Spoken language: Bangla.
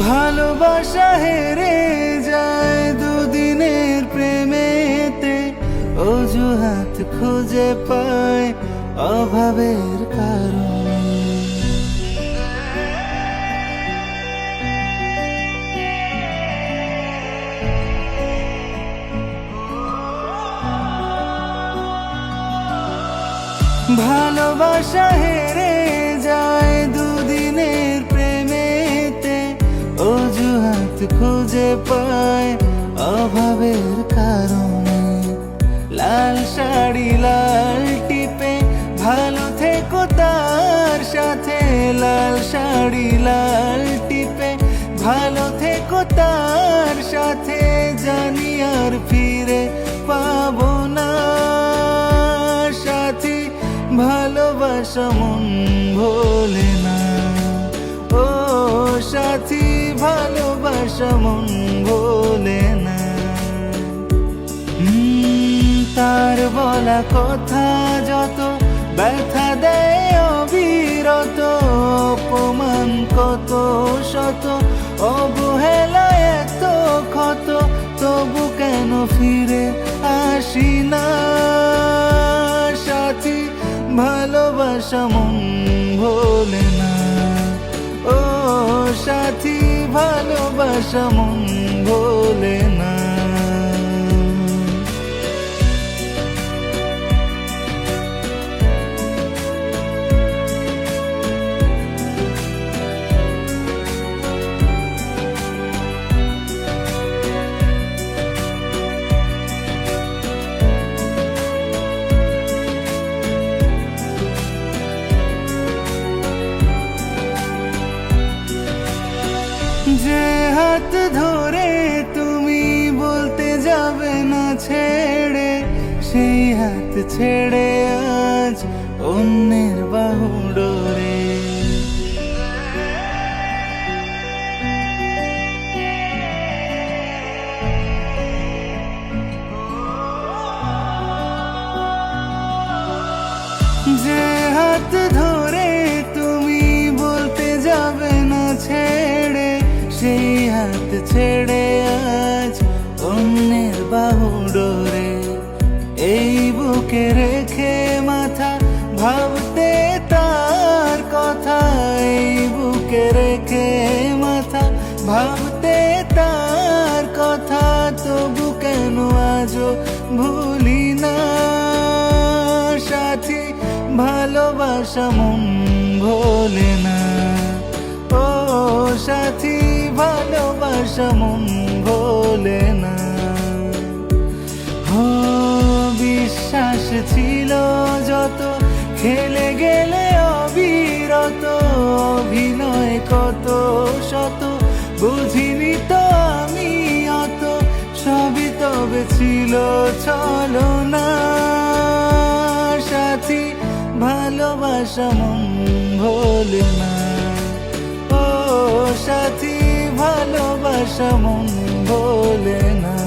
ভালোবাসা হেরে যায় দুদিনের প্রেমেতে, অজুহাত খুঁজে পায় অভাবের কারণ। ভালোবাসা হেরে যায় দুদিনের প্রেমেতে, অজুহাত খুঁজে পায় অভাবের কারণে। লাল শাড়ি লাল টিপে ভালো থেকো তার সাথে, লাল শাড়ি লাল টিপে ভালো থেকো তার সাথে, জানি আর ফিরে পাবো না সাথী, ভালোবাসা মন ভোলে না। ও সাথী, ভালোবাসা মন ভোলে না। তার বলা কথা যত ব্যথা দেয় অবিরত, অপমান কত শত, অবহেলা এত ক্ষত, তবু কেন ফিরে আসি না সাথী, ভালোবাসা মন ভোলে না। ও সাথী, ভালোবাসা মন ভোলে না। যে হাত ধরে তুমি বলতে যাবে না ছেড়ে, সেই হাত ছেড়ে আজ অন্যের বাহু ডোরে। যে হাত ধরে তুমি বলতে যাবে না ছেড়ে, সেই হাত ছেড়ে আজ অন্যের বাহু ডোরে। এই বুকে রেখে মাথা ভাবতে তার কথা, এই বুকে রেখে মাথা ভাবতে তার কথা, তবু কেন আজও ভুলি না সাথী, ভালোবাসা মন ভোলে না। ও সাথী, ভালোবাসা মন ভোলে না। ও বিশ্বাস ছিল যত, খেলে গেলে অবিরত, অভিনয় কত শত, বুঝিনি তো আমি অত, সবই তবে ছিল ছলনা সাথী, ভালোবাসা মন ভোলে না। ও সাথী, ভালোবাসা মন ভোলে না।